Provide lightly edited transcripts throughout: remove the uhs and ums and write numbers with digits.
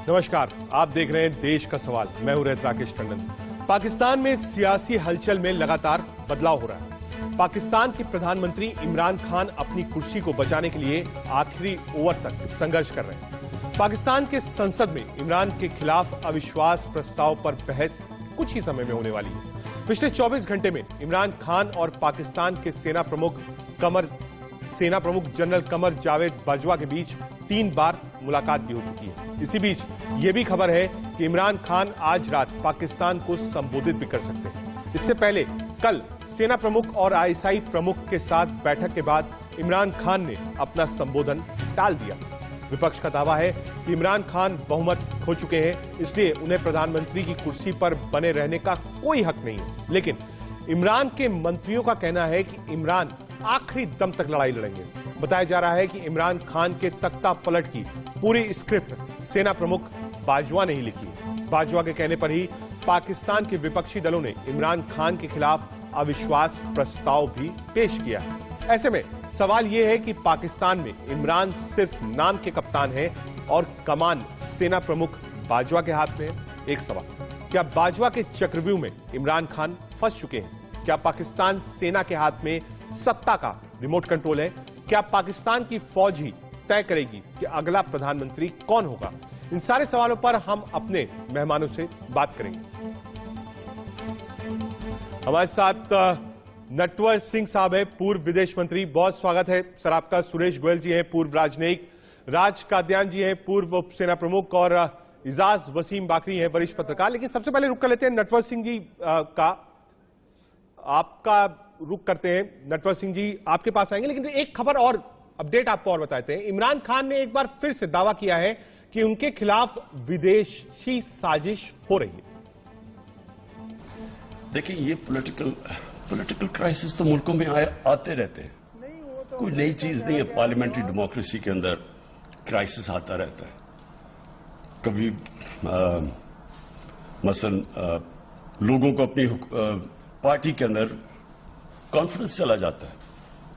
नमस्कार, आप देख रहे हैं देश का सवाल। मैं हूं राकेश टंडन। पाकिस्तान में सियासी हलचल में लगातार बदलाव हो रहा है। पाकिस्तान के प्रधानमंत्री इमरान खान अपनी कुर्सी को बचाने के लिए आखिरी ओवर तक संघर्ष कर रहे हैं। पाकिस्तान के संसद में इमरान के खिलाफ अविश्वास प्रस्ताव पर बहस कुछ ही समय में होने वाली है। पिछले 24 घंटे में इमरान खान और पाकिस्तान के सेना प्रमुख जनरल कमर जावेद बाजवा के बीच 3 बार मुलाकात भी हो चुकी है। इसी बीच यह भी खबर है कि इमरान खान आज रात पाकिस्तान को संबोधित भी कर सकते हैं। इससे पहले कल सेना प्रमुख और आईएसआई प्रमुख के साथ बैठक के बाद इमरान खान ने अपना संबोधन टाल दिया। विपक्ष का दावा है कि इमरान खान बहुमत खो चुके हैं, इसलिए उन्हें प्रधानमंत्री की कुर्सी पर बने रहने का कोई हक नहीं है। लेकिन इमरान के मंत्रियों का कहना है कि इमरान आखिरी दम तक लड़ाई लड़ेंगे। बताया जा रहा है कि इमरान खान के तख्ता पलट की पूरी स्क्रिप्ट सेना प्रमुख बाजवा ने ही लिखी है। बाजवा के कहने पर ही पाकिस्तान के विपक्षी दलों ने इमरान खान के खिलाफ अविश्वास प्रस्ताव भी पेश किया है। ऐसे में सवाल यह है कि पाकिस्तान में इमरान सिर्फ नाम के कप्तान हैं और कमान सेना प्रमुख बाजवा के हाथ में है। एक सवाल, क्या बाजवा के चक्रव्यूह में इमरान खान फंस चुके हैं? क्या पाकिस्तान सेना के हाथ में सत्ता का रिमोट कंट्रोल है? क्या पाकिस्तान की फौज ही तय करेगी कि अगला प्रधानमंत्री कौन होगा? इन सारे सवालों पर हम अपने मेहमानों से बात करेंगे। हमारे साथ नटवर सिंह साहब है, पूर्व विदेश मंत्री। बहुत स्वागत है सर आपका। सुरेश गोयल जी हैं, पूर्व राजनयिक। राज कादियान जी हैं, पूर्व उप सेना प्रमुख। और इजाज वसीम बाकरी हैं, वरिष्ठ पत्रकार। लेकिन सबसे पहले रुक कर लेते हैं नटवर सिंह जी का। आपका रुक करते हैं। नटवर सिंह जी आपके पास आएंगे, लेकिन एक खबर और अपडेट आपको और बताते हैं। इमरान खान ने एक बार फिर से दावा किया है कि उनके खिलाफ विदेशी साजिश हो रही है। देखिए, ये पॉलिटिकल क्राइसिस तो मुल्कों में आते रहते हैं, कोई नई चीज नहीं है। पार्लियामेंट्री डेमोक्रेसी के अंदर क्राइसिस आता रहता है। कभी मसलन लोगों को अपनी पार्टी के अंदर कॉन्फ्रेंस चला जाता है।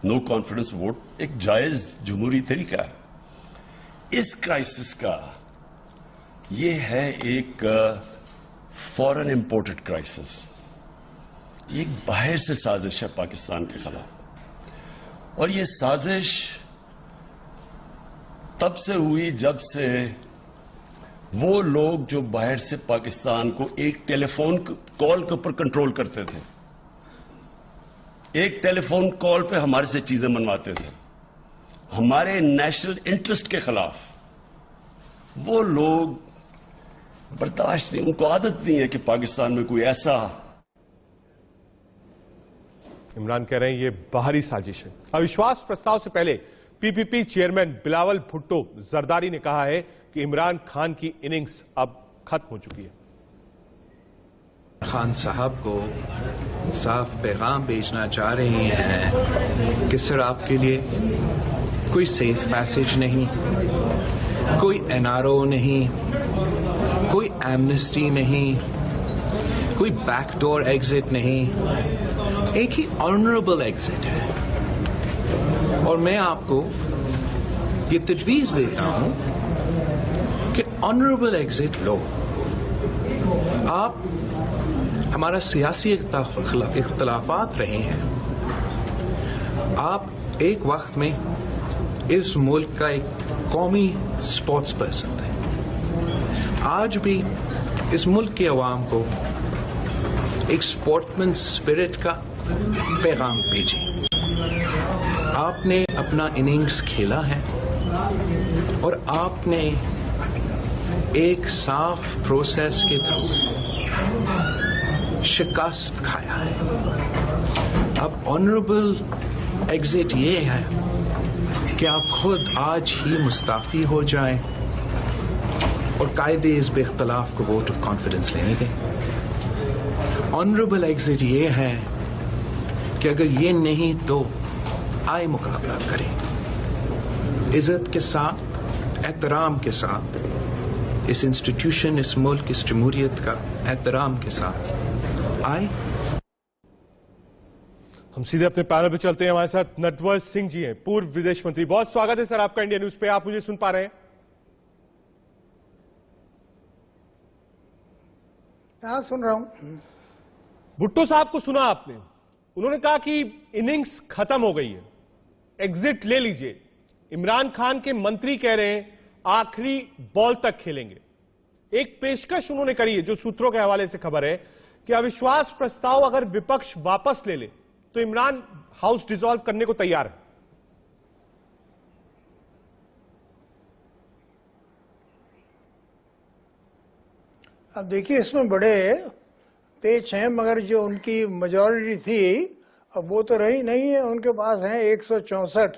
नो कॉन्फिडेंस वोट एक जायज जमहूरी तरीका है। इस क्राइसिस का ये है एक फॉरेन इंपोर्टेड क्राइसिस। एक बाहर से साजिश है पाकिस्तान के खिलाफ, और ये साजिश तब से हुई जब से वो लोग जो बाहर से पाकिस्तान को एक टेलीफोन कॉल के ऊपर कंट्रोल करते थे, एक टेलीफोन कॉल पे हमारे से चीजें मनवाते थे, हमारे नेशनल इंटरेस्ट के खिलाफ, वो लोग बर्दाश्त नहीं, उनको आदत नहीं है कि पाकिस्तान में कोई ऐसा। इमरान कह रहे हैं ये बाहरी साजिश है। अविश्वास प्रस्ताव से पहले पीपीपी चेयरमैन बिलावल भुट्टो जरदारी ने कहा है कि इमरान खान की इनिंग्स अब खत्म हो चुकी है। खान साहब को साफ पैगाम भेजना चाह रहे हैं कि सर आपके लिए कोई सेफ पैसेज नहीं, कोई एनआरओ नहीं, कोई एमनेस्टी नहीं, कोई बैकडोर एग्जिट नहीं, एक ही ऑनरेबल एग्जिट है। और मैं आपको ये तजवीज देता हूं कि ऑनरेबल एग्जिट लो। आप हमारा सियासी इख्तलाफात रहे हैं, आप एक वक्त में इस मुल्क का एक कौमी स्पोर्ट्स पर्सन थे। आज भी इस मुल्क के अवाम को एक स्पोर्ट्समैन स्पिरिट का पैगाम भेजिए। आपने अपना इनिंग्स खेला है और आपने एक साफ प्रोसेस के थ्रू शिकस्त खाया है। अब ऑनरेबल एग्जिट ये है कि आप खुद आज ही मुस्ताफी हो जाएं और कायदे इस बेख्तलाफ को वोट ऑफ कॉन्फिडेंस लेने दें। ऑनरेबल एग्जिट ये है कि अगर ये नहीं तो आए मुकाबला करें, इज्जत के साथ, एहतराम के साथ, इस इंस्टीट्यूशन, इस मुल्क, इस जमहूरियत का एहतराम के साथ आए। हम सीधे अपने पैनल पे चलते हैं। हमारे साथ नटवर सिंह जी हैं, पूर्व विदेश मंत्री। बहुत स्वागत है सर आपका इंडिया न्यूज पे। आप मुझे सुन पा रहे हैं? हाँ सुन रहा हूँ। भुट्टो साहब को सुना आपने, उन्होंने कहा कि इनिंग्स खत्म हो गई है, एग्जिट ले लीजिए। इमरान खान के मंत्री कह रहे हैं आखिरी बॉल तक खेलेंगे। एक पेशकश उन्होंने करी है, जो सूत्रों के हवाले से खबर है कि अविश्वास प्रस्ताव अगर विपक्ष वापस ले ले तो इमरान हाउस डिसॉल्व करने को तैयार है। अब देखिए, इसमें बड़े पेच हैं, मगर जो उनकी मेजॉरिटी थी अब वो तो रही नहीं है। उनके पास हैं 164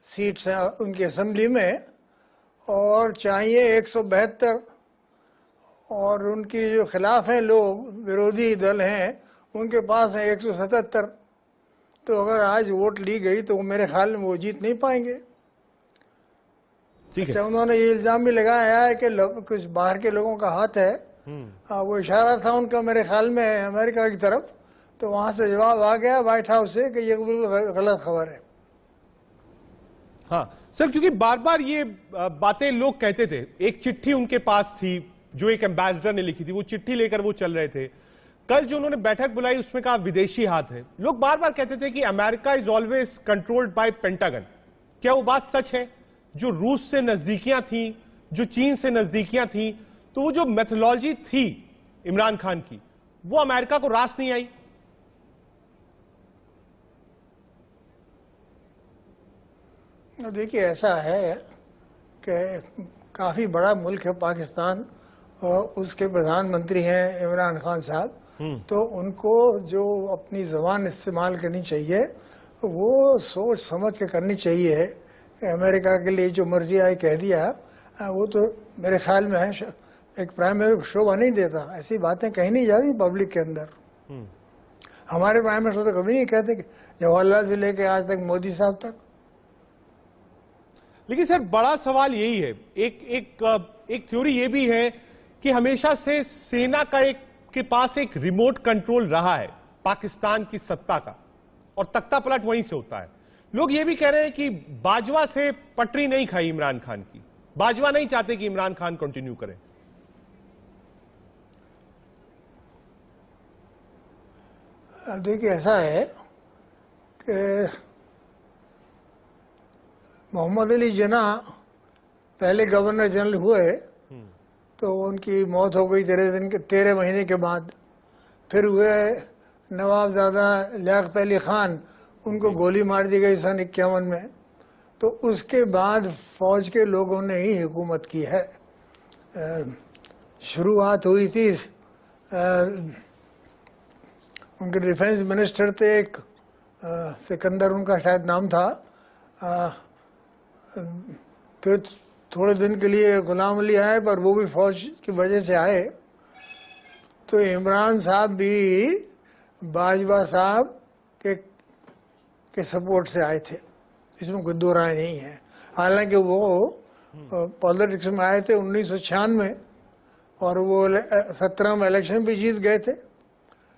सीट्स हैं उनकी असेंबली में, और चाहिए 172। और उनकी जो खिलाफ हैं लोग, विरोधी दल हैं, उनके पास हैं 177। तो अगर आज वोट ली गई तो मेरे ख्याल में वो जीत नहीं पाएंगे। ठीक है। अच्छा, उन्होंने ये इल्जाम भी लगाया है कि कुछ बाहर के लोगों का हाथ है। वो इशारा था उनका मेरे ख्याल में अमेरिका की तरफ, तो वहां से जवाब आ गया व्हाइट हाउस से कि ये बिल्कुल गलत खबर है। हाँ सर, क्योंकि बार बार ये बातें लोग कहते थे। एक चिट्ठी उनके पास थी जो एक एम्बेसडर ने लिखी थी, वो चिट्ठी लेकर वो चल रहे थे। कल जो उन्होंने बैठक बुलाई उसमें कहा विदेशी हाथ है। लोग बार बार कहते थे कि America is always controlled by pentagon. क्या वो बात सच है? जो रूस से नजदीकियां थी, जो चीन से नजदीकियां थी, तो वो जो मेथोलॉजी थी इमरान खान की, वो अमेरिका को रास नहीं आई? देखिए, ऐसा है कि काफ़ी बड़ा मुल्क है पाकिस्तान, और उसके प्रधानमंत्री हैं इमरान खान साहब। तो उनको जो अपनी ज़बान इस्तेमाल करनी चाहिए वो सोच समझ के करनी चाहिए। अमेरिका के लिए जो मर्जी आए कह दिया, वो तो मेरे ख्याल में है एक प्राइम मिनिस्टर शोभा नहीं देता। ऐसी बातें कहीं नहीं जाती पब्लिक के अंदर। हमारे प्राइम मिनिस्टर तो कभी नहीं कहते कि जवाहरलाल से लेके आज तक मोदी साहब तक। लेकिन सर, बड़ा सवाल यही है, एक थ्योरी ये भी है कि हमेशा से सेना का के पास एक रिमोट कंट्रोल रहा है पाकिस्तान की सत्ता का, और तख्ता पलट वहीं से होता है। लोग ये भी कह रहे हैं कि बाजवा से पटरी नहीं खाई इमरान खान की, बाजवा नहीं चाहते कि इमरान खान कंटिन्यू करें। देखिए, ऐसा है कि मोहम्मद अली जिन्ना पहले गवर्नर जनरल हुए, तो उनकी मौत हो गई 13 महीने के बाद। फिर हुए नवाबजादा लियाकत अली खान, उनको गोली मार दी गई सन 51 में। तो उसके बाद फौज के लोगों ने ही हुकूमत की है। शुरुआत हुई थी, उनके डिफेंस मिनिस्टर थे एक, सिकंदर उनका शायद नाम था। फिर थोड़े दिन के लिए गुलाम अली आए, पर वो भी फौज की वजह से आए। तो इमरान साहब भी बाजवा साहब के सपोर्ट से आए थे, इसमें कोई दो राय नहीं है। हालांकि वो पॉलिटिक्स में आए थे 1996, और वो 17 में इलेक्शन भी जीत गए थे।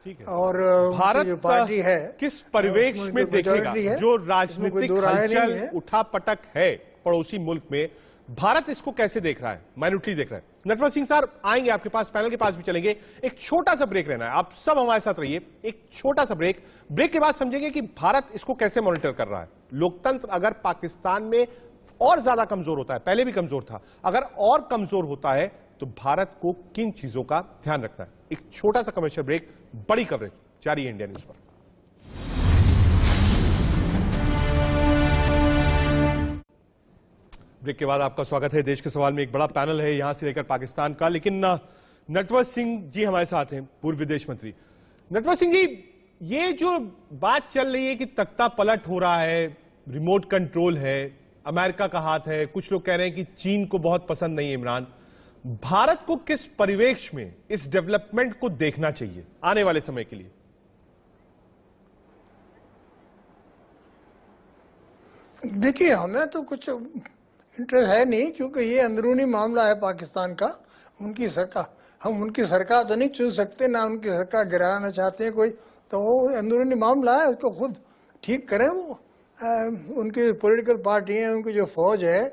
ठीक है। और भारत जो पार्टी है किस परिवेश में देखेगा जो राजनीतिक हलचल उठापटक है पड़ोसी मुल्क में, भारत इसको कैसे देख रहा है, माइनॉरिटी देख रहा है? नटवर सिंह साहब आएंगे आपके पास, पैनल के पास भी चलेंगे। एक छोटा सा ब्रेक रहना है, आप सब हमारे साथ रहिए। एक छोटा सा ब्रेक के बाद समझेंगे कि भारत इसको कैसे मॉनिटर कर रहा है। लोकतंत्र अगर पाकिस्तान में और ज्यादा कमजोर होता है, पहले भी कमजोर था, अगर और कमजोर होता है तो भारत को किन चीजों का ध्यान रखना है। एक छोटा सा कमर्शियल ब्रेक, बड़ी कवरेज जारी है इंडिया न्यूज पर। ब्रेक के बाद आपका स्वागत है। देश के सवाल में एक बड़ा पैनल है यहां से लेकर पाकिस्तान का, लेकिन नटवर सिंह जी हमारे साथ हैं, पूर्व विदेश मंत्री। नटवर सिंह जी, ये जो बात चल रही है कि तख्ता पलट हो रहा है, रिमोट कंट्रोल है, अमेरिका का हाथ है, कुछ लोग कह रहे हैं कि चीन को बहुत पसंद नहीं है इमरान, भारत को किस परिवेश में इस डेवलपमेंट को देखना चाहिए आने वाले समय के लिए? देखिए, हमें तो कुछ इंटरेस्ट है नहीं, क्योंकि ये अंदरूनी मामला है पाकिस्तान का। उनकी सरकार, हम उनकी सरकार तो नहीं चुन सकते, ना उनकी सरकार गिराना चाहते हैं कोई, तो वो अंदरूनी मामला है, उसको खुद ठीक करें। वो उनकी पॉलिटिकल पार्टी है, उनकी जो फौज है,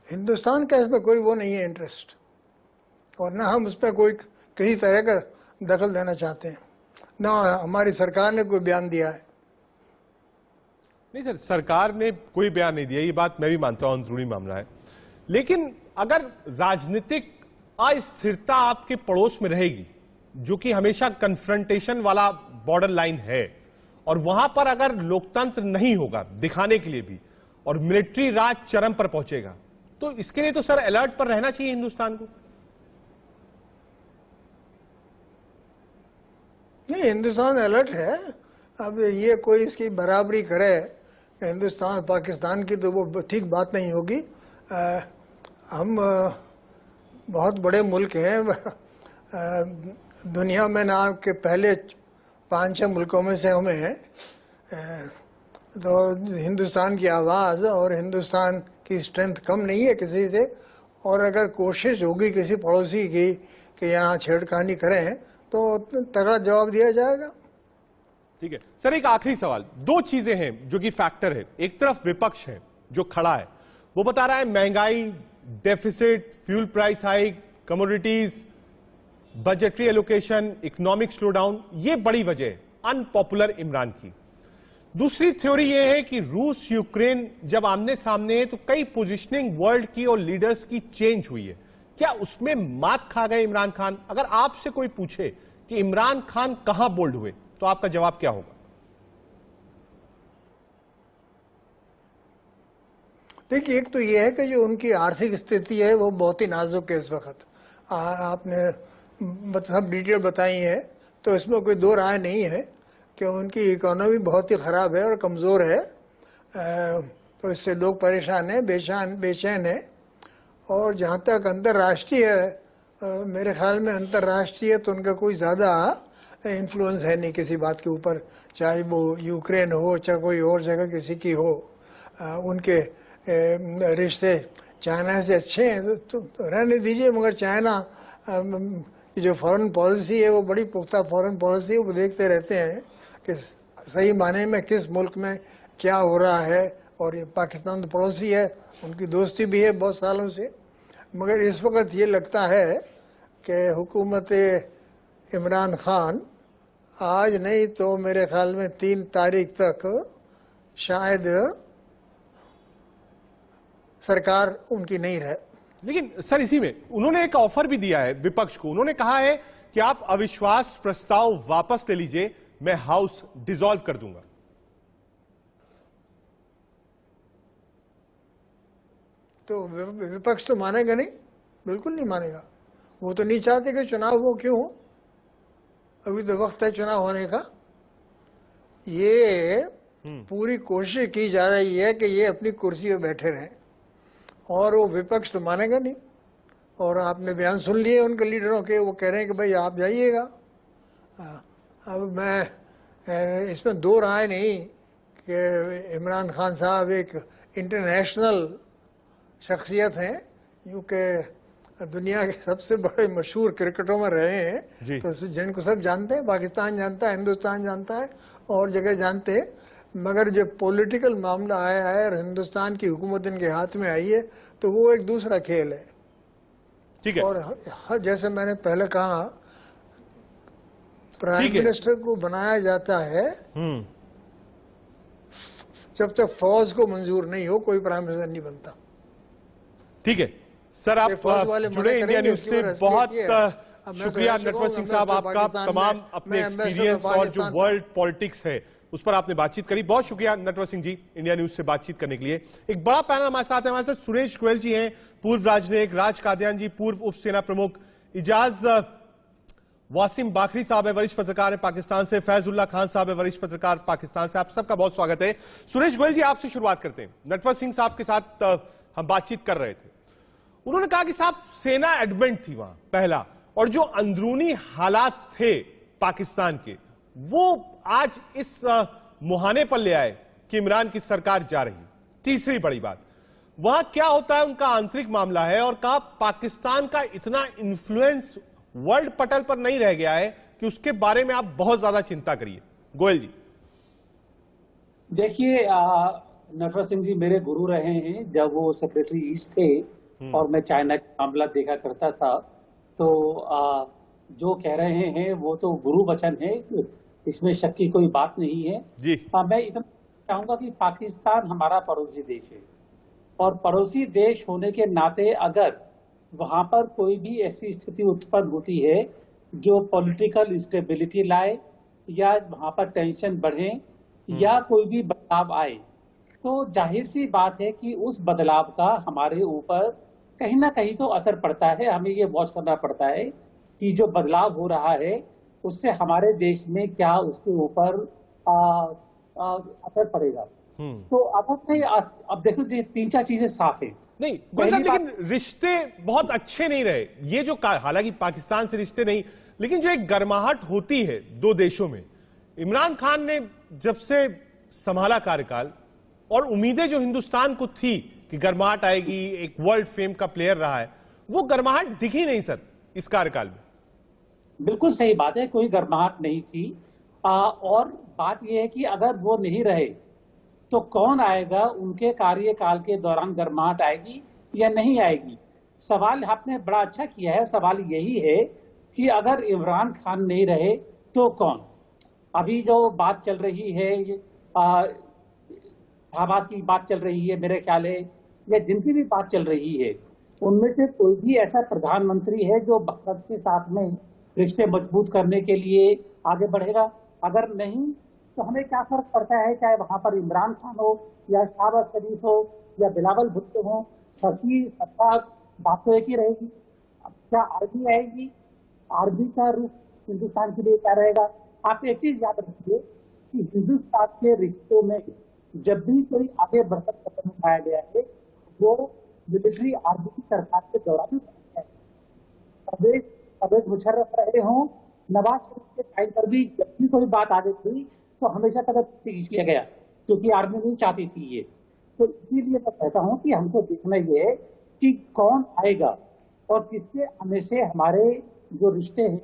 हिंदुस्तान का इसमें कोई वो नहीं है इंटरेस्ट, और ना हम उस पर कोई किसी तरह का दखल देना चाहते हैं। ना हमारी सरकार ने कोई बयान दिया है। नहीं सर, सरकार ने कोई बयान नहीं दिया, ये बात मैं भी मानता हूं अंदरूनी मामला है। लेकिन अगर राजनीतिक अस्थिरता आपके पड़ोस में रहेगी, जो कि हमेशा कन्फ्रंटेशन वाला बॉर्डर लाइन है, और वहां पर अगर लोकतंत्र नहीं होगा दिखाने के लिए भी, और मिलिट्री राज चरम पर पहुंचेगा, तो इसके लिए तो सर अलर्ट पर रहना चाहिए हिंदुस्तान को। नहीं, हिंदुस्तान अलर्ट है। अब ये कोई इसकी बराबरी करे हिंदुस्तान पाकिस्तान की, तो वो ठीक बात नहीं होगी। हम बहुत बड़े मुल्क हैं। दुनिया में ना के पहले 5-6 मुल्कों में से हमें हैं। तो हिंदुस्तान की आवाज़ और हिंदुस्तान की स्ट्रेंथ कम नहीं है किसी से। और अगर कोशिश होगी किसी पड़ोसी की कि यहाँ छेड़खानी करें, तो तगड़ा जवाब दिया जाएगा। ठीक है सर, एक आखिरी सवाल। दो चीजें हैं जो कि फैक्टर है। एक तरफ विपक्ष है जो खड़ा है, वो बता रहा है महंगाई, deficit, fuel price hike, commodities, budgetary allocation, economic slowdown, ये बड़ी वजह है अनपॉपुलर इमरान की। दूसरी थ्योरी ये है कि रूस यूक्रेन जब आमने सामने है तो कई पोजीशनिंग वर्ल्ड की और लीडर्स की चेंज हुई है। क्या उसमें मात खा गए इमरान खान? अगर आपसे कोई पूछे कि इमरान खान कहां बोल्ड हुए, तो आपका जवाब क्या होगा? देखिए, एक तो ये है कि जो उनकी आर्थिक स्थिति है वो बहुत ही नाजुक है इस वक्त। आपने सब डिटेल बताई है, तो इसमें कोई दो राय नहीं है कि उनकी इकोनॉमी बहुत ही ख़राब है और कमज़ोर है। तो इससे लोग परेशान हैं, बेचैन है। और जहाँ तक अंतर्राष्ट्रीय मेरे ख्याल में अंतर्राष्ट्रीय तो उनका कोई ज़्यादा इन्फ्लुएंस है नहीं किसी बात के ऊपर, चाहे वो यूक्रेन हो चाहे कोई और जगह किसी की हो। उनके रिश्ते चाइना से अच्छे हैं तो रहने दीजिए। मगर चाइना की जो फॉरेन पॉलिसी है वो बड़ी पुख्ता फॉरेन पॉलिसी है। वो देखते रहते हैं कि सही माने में किस मुल्क में क्या हो रहा है। और ये पाकिस्तान तो पड़ोसी है, उनकी दोस्ती भी है बहुत सालों से। मगर इस वक्त ये लगता है कि हुकूमत इमरान खान आज नहीं तो मेरे ख्याल में 3 तारीख तक शायद सरकार उनकी नहीं रहे। लेकिन सर, इसी में उन्होंने एक ऑफर भी दिया है विपक्ष को। उन्होंने कहा है कि आप अविश्वास प्रस्ताव वापस ले लीजिए, मैं हाउस डिसॉल्व कर दूंगा। तो विपक्ष तो मानेगा नहीं, बिल्कुल नहीं मानेगा। वो तो नहीं चाहते कि चुनाव हो। क्यों हो? अभी तो वक्त है चुनाव होने का। ये पूरी कोशिश की जा रही है कि ये अपनी कुर्सी पे बैठे रहें, और वो विपक्ष तो मानेगा नहीं। और आपने बयान सुन लिए उनके लीडरों के, वो कह रहे हैं कि भाई आप जाइएगा। अब मैं इसमें दो राय नहीं कि इमरान खान साहब एक इंटरनेशनल शख्सियत हैं, क्योंकि दुनिया के सबसे बड़े मशहूर क्रिकेटरों में रहे हैं, तो जिनको सब जानते हैं, पाकिस्तान जानता है, हिंदुस्तान जानता है, और जगह जानते हैं। मगर जब पॉलिटिकल मामला आया है और हिंदुस्तान की हुकूमत इनके हाथ में आई है, तो वो एक दूसरा खेल है। ठीक है। और जैसे मैंने पहले कहा, प्राइम मिनिस्टर को बनाया जाता है जब तक फौज को मंजूर नहीं हो, कोई प्राइम मिनिस्टर नहीं बनता। ठीक है सर, आप जुड़े इंडिया न्यूज से। बहुत शुक्रिया नटवर सिंह साहब आपका, तमाम अपने एक्सपीरियंस और जो वर्ल्ड पॉलिटिक्स है उस पर आपने बातचीत करी। बहुत शुक्रिया नटवर सिंह जी इंडिया न्यूज से बातचीत करने के लिए। एक बड़ा पैनल हमारे साथ है। हमारे साथ सुरेश गोयल जी हैं, पूर्व राजनयिक, राज कादियान जी पूर्व उप सेना प्रमुख, इजाज वासिम बाखरी साहब है, वरिष्ठ पत्रकार है पाकिस्तान से, फैजुल्ला खान साहब है, वरिष्ठ पत्रकार पाकिस्तान से। आप सबका बहुत स्वागत है। सुरेश गोयल जी, आपसे शुरुआत करते हैं। नटवर सिंह साहब के साथ हम बातचीत कर रहे थे। उन्होंने कहा कि साहब सेना एडमेंट थी वहां पहला, और जो अंदरूनी हालात थे पाकिस्तान के, वो आज इस मुहाने पर ले आए कि इमरान की सरकार जा रही। तीसरी बड़ी बात, वहां क्या होता है उनका आंतरिक मामला है, और कहा पाकिस्तान का इतना इन्फ्लुएंस वर्ल्ड पटल पर नहीं रह गया है कि उसके बारे में आप बहुत ज्यादा चिंता करिए। गोयल जी। देखिए, नटवर सिंह जी मेरे गुरु रहे हैं। जब वो सेक्रेटरी ईस्ट थे और मैं चाइना का मामला देखा करता था, तो जो कह रहे हैं वो तो गुरु वचन है, इसमें शक की कोई बात नहीं है जी। मैं इतना चाहूंगा कि पाकिस्तान हमारा पड़ोसी देश है और पड़ोसी देश होने के नाते अगर वहां पर कोई भी ऐसी स्थिति उत्पन्न होती है जो पॉलिटिकल स्टेबिलिटी लाए या वहां पर टेंशन बढ़े या कोई भी बदलाव आए, तो जाहिर सी बात है कि उस बदलाव का हमारे ऊपर कहीं ना कहीं तो असर पड़ता है। हमें ये वॉच करना पड़ता है कि जो बदलाव हो रहा है उससे हमारे देश में क्या उसके ऊपर असर पड़ेगा। तो अब देखो 3-4 चीजें साफ है। नहीं लेकिन रिश्ते बहुत अच्छे नहीं रहे, ये जो हालांकि पाकिस्तान से रिश्ते नहीं, लेकिन जो एक गर्माहट होती है दो देशों में, इमरान खान ने जब से संभाला कार्यकाल और उम्मीदें जो हिंदुस्तान को थी कि गर्माहट आएगी, एक वर्ल्ड फेम का प्लेयर रहा है, वो गर्माहट दिखी नहीं सर इस कार्यकाल में। बिल्कुल सही बात है, कोई गर्माहट नहीं थी। और बात यह है कि अगर वो नहीं रहे तो कौन आएगा, उनके कार्यकाल के दौरान गर्माहट आएगी या नहीं आएगी। सवाल आपने बड़ा अच्छा किया है। सवाल यही है कि अगर इमरान खान नहीं रहे तो कौन। अभी जो बात चल रही है, आवाज की बात चल रही है, मेरे ख्याल है या जिनकी भी बात चल रही है उनमें से कोई भी ऐसा प्रधानमंत्री है जो भारत के साथ में रिश्ते मजबूत करने के लिए आगे बढ़ेगा। अगर नहीं तो हमें क्या फर्क पड़ता है, चाहे वहां पर इमरान खान हो या शहबाज शरीफ हो या बिलावल भुट्टो हो, सबकी सत्ता बात तो एक ही रहेगी। अब क्या आर्मी आएगी, आर्मी का रूप हिंदुस्तान के लिए क्या रहेगा। आप एक चीज याद रखिए कि हिंदुस्तान के रिश्तों में जब भी कोई आगे बढ़कर कदम उठाया गया है वो मिलिट्री आर्मी की सरकार के दौरान परवेज मुशर्रफ रहे हों, नवाज शरीफ के टाइम पर भी जब भी कोई बात आगे हुई तो हमेशा कदम खींच लिया गया क्योंकि आर्मी नहीं चाहती थी ये। तो इसीलिए मैं कहता हूं कि हमको देखना ये है कि कौन आएगा और किसके आने से हमारे जो रिश्ते हैं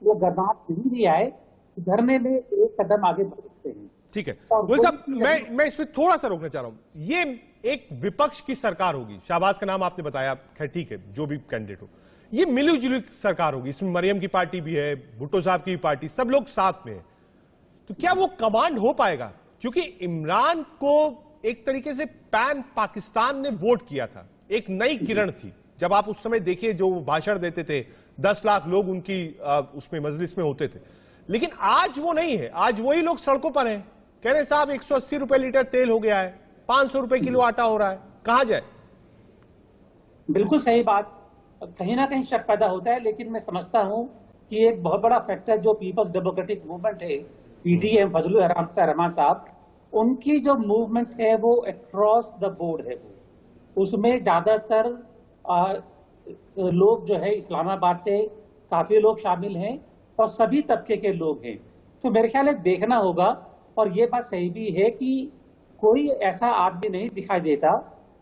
वो गर्माहट नहीं आए, सुधरने में एक कदम आगे बढ़ सकते हैं। ठीक है गोयल साहब, मैं इसमें थोड़ा सा रोकना चाह रहा हूं। ये एक विपक्ष की सरकार होगी, शहबाज का नाम आपने बताया, खैर ठीक है, जो भी कैंडिडेट हो, ये मिली जुली सरकार होगी। इसमें मरियम की पार्टी भी है, भुट्टो साहब की पार्टी, सब लोग साथ में है। तो क्या वो कमांड हो पाएगा? क्योंकि इमरान को एक तरीके से पैन पाकिस्तान ने वोट किया था, एक नई किरण थी। जब आप उस समय देखिए जो भाषण देते थे, 10 लाख लोग उनकी उसमें मजलिस में होते थे, लेकिन आज वो नहीं है। आज वही लोग सड़कों पर हैं, कह रहे साहब 180 रुपए लीटर तेल हो गया है, 500 रुपए किलो आटा हो रहा है, कहां जाए। बिल्कुल सही बात, कहीं ना कहीं शक पैदा होता है। लेकिन मैं समझता हूं कि एक बहुत बड़ा फैक्टर जो पीपल्स डेमोक्रेटिक मूवमेंट है, पीडीएम, फजलुर रहमान साहब, उनकी जो मूवमेंट है वो अक्रॉस द बोर्ड है। उसमें ज्यादातर लोग जो है इस्लामाबाद से काफी लोग शामिल हैं और सभी तबके के लोग हैं। तो मेरे ख्याल है देखना होगा। और ये बात सही भी है कि कोई ऐसा आदमी नहीं दिखाई देता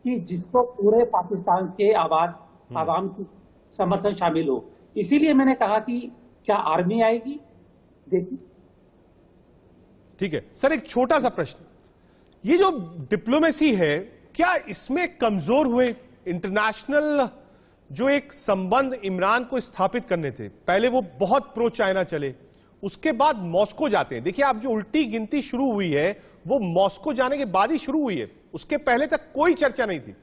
कि जिसको पूरे पाकिस्तान के आवाम की समर्थन शामिल हो। इसीलिए मैंने कहा कि क्या आर्मी आएगी, देखिए। ठीक है सर, एक छोटा सा प्रश्न, ये जो डिप्लोमेसी है क्या इसमें कमजोर हुए? इंटरनेशनल जो एक संबंध इमरान को स्थापित करने थे, पहले वो बहुत प्रो चाइना चले, उसके बाद मॉस्को जाते हैं। देखिए आप जो उल्टी गिनती शुरू हुई है वो मॉस्को जाने के बाद ही शुरू हुई है, उसके पहले तक कोई चर्चा नहीं थी।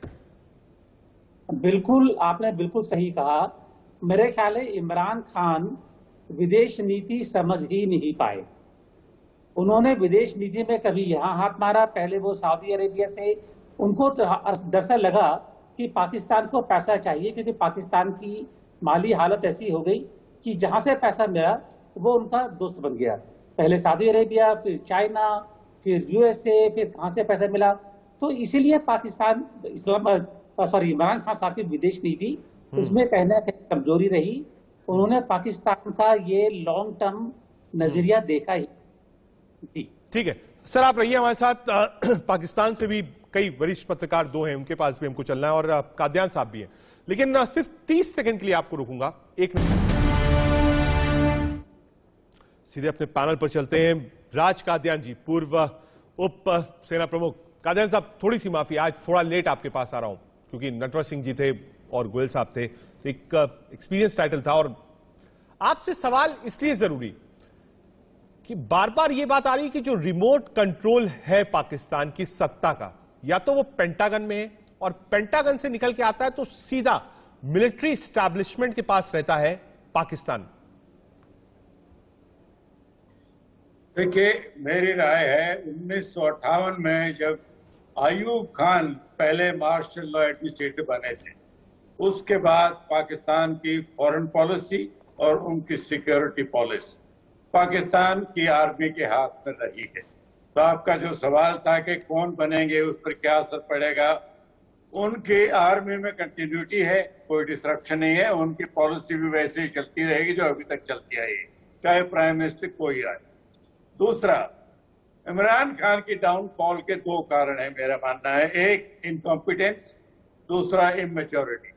बिल्कुल, आपने बिल्कुल सही कहा। मेरे ख्याल है इमरान खान विदेश नीति समझ ही नहीं पाए। उन्होंने विदेश नीति में कभी यहां हाथ मारा, पहले वो सऊदी अरेबिया से, उनको दरअसल लगा कि पाकिस्तान को पैसा चाहिए क्योंकि पाकिस्तान की माली हालत ऐसी हो गई कि जहां से पैसा मिला वो उनका दोस्त बन गया। पहले सऊदी अरेबिया, फिर चाइना, फिर यूएसए, फिर कहां से पैसा मिला। तो इसीलिए पाकिस्तान इमरान खान साहब की विदेश नीति उसमें कहीं ना कहीं कमजोरी रही। उन्होंने पाकिस्तान का ये लॉन्ग टर्म नजरिया देखा ही। ठीक है सर, आप रहिए हमारे साथ। पाकिस्तान से भी कई वरिष्ठ पत्रकार दो हैं, उनके पास भी हमको चलना है, और कादियान साहब भी हैं, लेकिन सिर्फ 30 सेकंड के लिए आपको रुकूंगा। एक मिनट, सीधे अपने पैनल पर चलते हैं। राज कादियान जी, पूर्व उप सेना प्रमुख। कादियान साहब, थोड़ी सी माफी, आज थोड़ा लेट आपके पास आ रहा हूं क्योंकि नटवर सिंह जी थे और गोयल साहब थे, एक एक्सपीरियंस टाइटल था। और आपसे सवाल इसलिए जरूरी कि बार बार यह बात आ रही है कि जो रिमोट कंट्रोल है पाकिस्तान की सत्ता का, या तो वो पेंटागन में है, और पेंटागन से निकल के आता है तो सीधा मिलिट्री एस्टैब्लिशमेंट के पास रहता है पाकिस्तान। देखिए, मेरी राय है 1958 में जब आयूब खान पहले मार्शल लॉ एडमिनिस्ट्रेटर बने थे, उसके बाद पाकिस्तान की फॉरेन पॉलिसी और उनकी सिक्योरिटी पॉलिसी पाकिस्तान की आर्मी के हाथ में रही है। तो आपका जो सवाल था कि कौन बनेंगे, उस पर क्या असर पड़ेगा, उनकी आर्मी में कंटिन्यूटी है, कोई डिसरप्शन नहीं है, उनकी पॉलिसी भी वैसे ही चलती रहेगी जो अभी तक चलती आई है, चाहे प्राइम मिनिस्टर कोई आए। दूसरा, इमरान खान की डाउनफॉल के दो कारण है मेरा मानना है, एक इनकॉम्पिटेंस, दूसरा इमेच्योरिटी।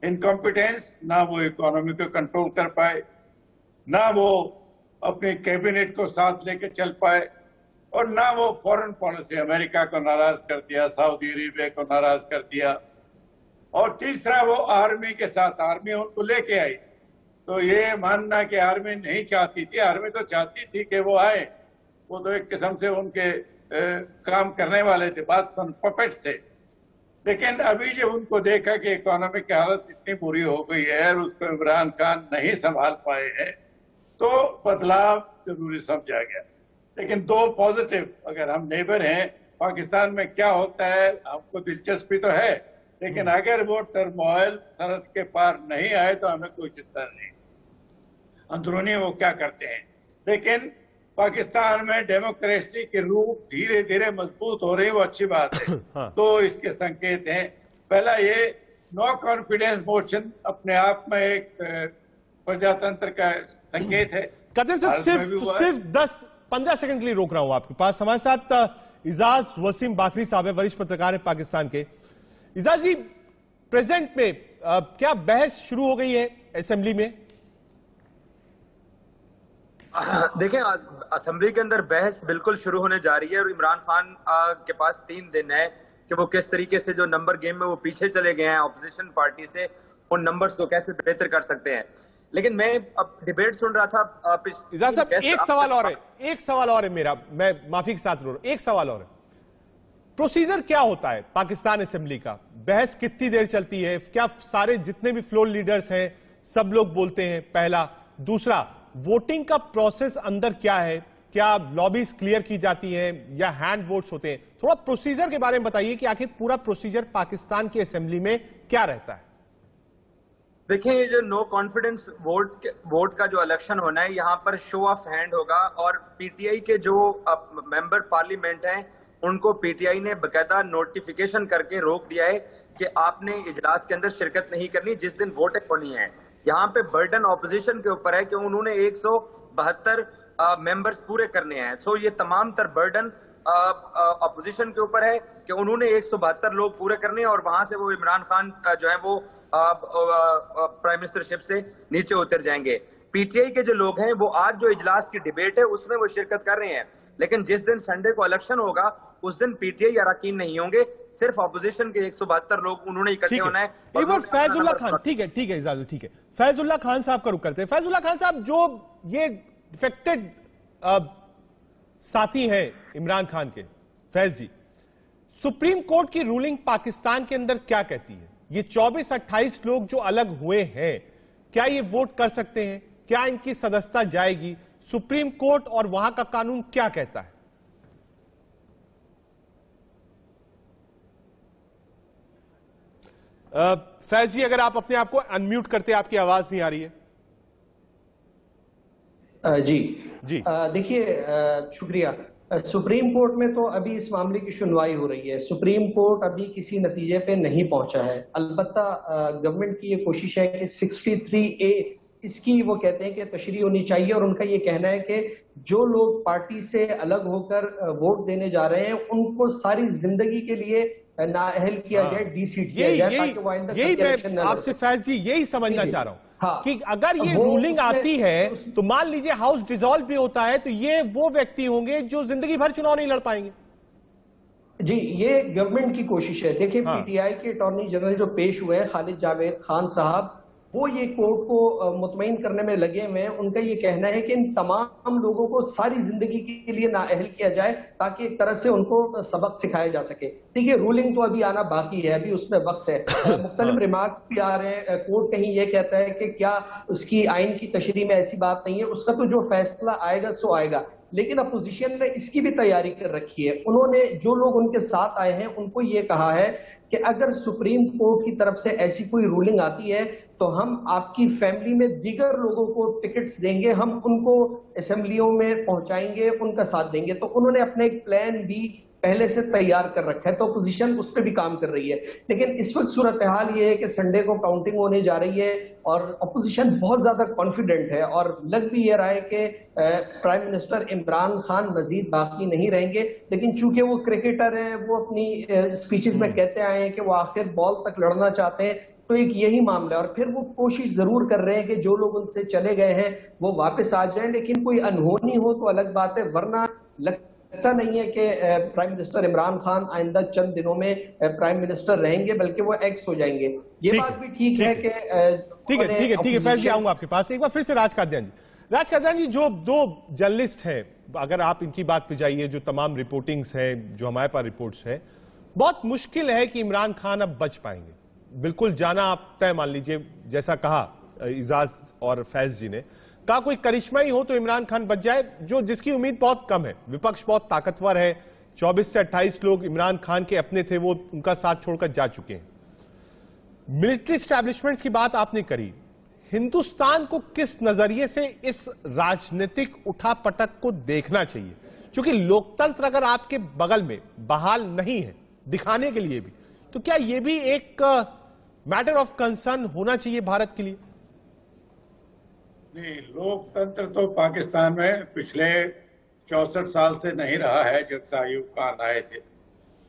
इनकॉम्पिटेंस, ना वो इकोनॉमी को कंट्रोल कर पाए, ना वो अपने कैबिनेट को साथ लेकर चल पाए, और ना वो फॉरेन पॉलिसी, अमेरिका को नाराज कर दिया, सऊदी अरेबिया को नाराज कर दिया, और तीसरा वो आर्मी के साथ, आर्मी उनको लेके आई। तो ये मानना कि आर्मी नहीं चाहती थी, आर्मी तो चाहती थी कि वो आए, वो तो एक किस्म से उनके काम करने वाले थे, बात सुन पपेट थे। लेकिन अभी जब उनको देखा कि इकोनॉमी की हालत इतनी बुरी हो गई है और उसको इमरान खान नहीं संभाल पाए हैं, तो बदलाव जरूरी समझा गया। लेकिन दो पॉजिटिव, अगर हम नेबर हैं, पाकिस्तान में क्या होता है हमको दिलचस्पी तो है, लेकिन अगर वो टर्मोइल सरहद के पार नहीं आए तो हमें कोई चिंता नहीं, अंदरूनी वो क्या करते हैं। लेकिन पाकिस्तान में डेमोक्रेसी के रूप धीरे धीरे मजबूत हो रही, वो अच्छी बात है। हाँ। तो इसके संकेत हैं, पहला ये नो कॉन्फिडेंस मोशन अपने आप में एक प्रजातंत्र का संकेत है। कदर साहब, सिर्फ 10-15 सेकंड के लिए रोक रहा हूं आपके पास। हमारे साथ इजाज वसीम बाकरी साहब है, वरिष्ठ पत्रकार है पाकिस्तान के। इजाज जी, प्रेजेंट में क्या बहस शुरू हो गई है असेंबली में? देखें, असेंबली के अंदर बहस बिल्कुल शुरू होने जा रही है और इमरान खान के पास 3 दिन है कि वो किस तरीके से जो नंबर गेम में वो पीछे चले गए हैं ऑपोजिशन पार्टी से, उन नंबर्स को कैसे बेहतर कर सकते हैं। लेकिन मैं अब डिबेट सुन रहा था। इजाज साहब, एक सवाल और है मेरा, मैं माफी के साथ रो रहा हूं, एक सवाल और है। प्रोसीजर क्या होता है पाकिस्तान असेंबली का? बहस कितनी देर चलती है? क्या सारे जितने भी फ्लोर लीडर्स हैं सब लोग बोलते हैं? पहला। दूसरा, वोटिंग का प्रोसेस अंदर क्या है? क्या लॉबीज क्लियर की जाती हैं या हैंड वोट्स होते हैं? थोड़ा प्रोसीजर के बारे में बताइए कि आखिर पूरा प्रोसीजर पाकिस्तान की असेंबली में क्या रहता है। देखिए, ये जो नो कॉन्फिडेंस वोट का जो इलेक्शन होना है, यहाँ पर शो ऑफ हैंड होगा और पीटीआई के जो मेंबर पार्लियामेंट हैं उनको पीटीआई ने बकायदा नोटिफिकेशन करके रोक दिया है कि आपने इजलास के अंदर शिरकत नहीं करनी जिस दिन वोट होनी है। यहाँ पे बर्डन ऑपोजिशन के ऊपर है कि उन्होंने 172 मेंबर्स पूरे करने हैं। सो ये तमाम तर बर्डन ऑपोजिशन के ऊपर है कि उन्होंने 172 लोग पूरे करने हैं और वहां से वो इमरान खान जो है वो प्राइम मिनिस्टरशिप से नीचे उतर जाएंगे। पीटीआई के जो लोग हैं वो आज जो इजलास की डिबेट है उसमें वो शिरकत कर रहे हैं, लेकिन जिस दिन संडे को इलेक्शन होगा उस दिन पीटीआई अरकान नहीं होंगे, सिर्फ ऑपोजिशन के 172 लोग उन्होंने इकट्ठे होना है। एक बार फैजुल्ला खान, ठीक है इजाजत, ठीक है, फैजुल्ला खान साहब का रुख करते हैं। फैजुल्ला खान साहब, जो ये डिफेक्टेड साथी हैं इमरान खान के, फैज जी, सुप्रीम कोर्ट की रूलिंग पाकिस्तान के अंदर क्या कहती है? ये 24-28 लोग जो अलग हुए हैं, क्या ये वोट कर सकते हैं? क्या इनकी सदस्यता जाएगी? सुप्रीम कोर्ट और वहां का कानून क्या कहता है? फैज जी, अगर आप अपने आप को अनम्यूट करते, आपकी आवाज नहीं आ रही है। जी जी, देखिए, शुक्रिया। सुप्रीम कोर्ट में तो अभी इस मामले की सुनवाई हो रही है। सुप्रीम कोर्ट अभी किसी नतीजे पे नहीं पहुंचा है। अलबत्ता गवर्नमेंट की ये कोशिश है कि 63A इसकी वो कहते हैं कि तशरीह होनी चाहिए और उनका ये कहना है कि जो लोग पार्टी से अलग होकर वोट देने जा रहे हैं उनको सारी जिंदगी के लिए नाअहल किया जाए, डीसीट किया जाए, ताकि वो आइंदा यही आपसे फैज जी यही समझना चाह रहा हूं। हाँ, कि अगर ये रूलिंग आती है तो मान लीजिए हाउस डिसॉल्व भी होता है तो ये वो व्यक्ति होंगे जो जिंदगी भर चुनाव नहीं लड़ पाएंगे। जी, ये गवर्नमेंट की कोशिश है। देखिए, पीटीआई के अटॉर्नी जनरल जो पेश हुए हैं, खालिद जावेद खान साहब, वो ये कोर्ट को मुतमईन करने में लगे हुए हैं। उनका ये कहना है कि इन तमाम लोगों को सारी जिंदगी के लिए नाअहल किया जाए ताकि एक तरह से उनको सबक सिखाया जा सके। ठीक है, रूलिंग तो अभी आना बाकी है, अभी उसमें वक्त है। मुख्तलिफ रिमार्क्स भी आ रहे हैं। कोर्ट कहीं ये कहता है कि क्या उसकी आइन की तशरीह में ऐसी बात नहीं है, उसका तो जो फैसला आएगा सो आएगा। लेकिन अपोजिशन ने इसकी भी तैयारी कर रखी है। उन्होंने, जो लोग उनके साथ आए हैं, उनको ये कहा है कि अगर सुप्रीम कोर्ट की तरफ से ऐसी कोई रूलिंग आती है तो हम आपकी फैमिली में दीगर लोगों को टिकट्स देंगे, हम उनको असेंबलियों में पहुंचाएंगे, उनका साथ देंगे। तो उन्होंने अपना एक प्लान भी पहले से तैयार कर रखा है, तो अपोजिशन उस पर भी काम कर रही है। लेकिन इस वक्त सूरत हाल ये है कि संडे को काउंटिंग होने जा रही है और अपोजिशन बहुत ज्यादा कॉन्फिडेंट है और लग भी ये रहा है कि प्राइम मिनिस्टर इमरान खान मजीद बाकी नहीं रहेंगे। लेकिन चूंकि वो क्रिकेटर हैं, वो अपनी स्पीचेस में कहते आए हैं कि वो आखिर बॉल तक लड़ना चाहते हैं, तो एक यही मामला है। और फिर वो कोशिश जरूर कर रहे हैं कि जो लोग उनसे चले गए हैं वो वापस आ जाएं, लेकिन कोई अनहोनी हो तो अलग बात है, वरना लगता नहीं है कि प्राइम मिनिस्टर इमरान खान आइंदा चंद दिनों में प्राइम मिनिस्टर रहेंगे, बल्कि वो एक्स हो जाएंगे। ये बात भी ठीक है कि ठीक है फैज जी, आऊंगा आपके पास। एक बार फिर से राज कादियान जी। राज कादियान जी, जो दो जर्नलिस्ट हैं, अगर आप इनकी बात पे जाइए, जो तमाम रिपोर्टिंग्स है, जो हमारे पास रिपोर्ट्स है, बहुत मुश्किल है कि इमरान खान अब बच पाएंगे। बिल्कुल जाना आप तय मान लीजिए, जैसा कहा इजाज और फैज जी ने कहा, कोई करिश्मा ही हो तो इमरान खान बच जाए, जो जिसकी उम्मीद बहुत कम है। विपक्ष बहुत ताकतवर है, 24 से 28 लोग इमरान खान के अपने थे, वो उनका साथ छोड़कर जा चुके हैं। मिलिट्री एस्टैब्लिशमेंट की बात आपने करी, हिंदुस्तान को किस नजरिए से इस राजनीतिक उठापटक को देखना चाहिए? क्योंकि लोकतंत्र अगर आपके बगल में बहाल नहीं है दिखाने के लिए भी, तो क्या यह भी एक मैटर ऑफ कंसर्न होना चाहिए भारत के लिए? नहीं, लोकतंत्र तो पाकिस्तान में पिछले 64 साल से नहीं रहा है। जब से अयूब खान आए थे,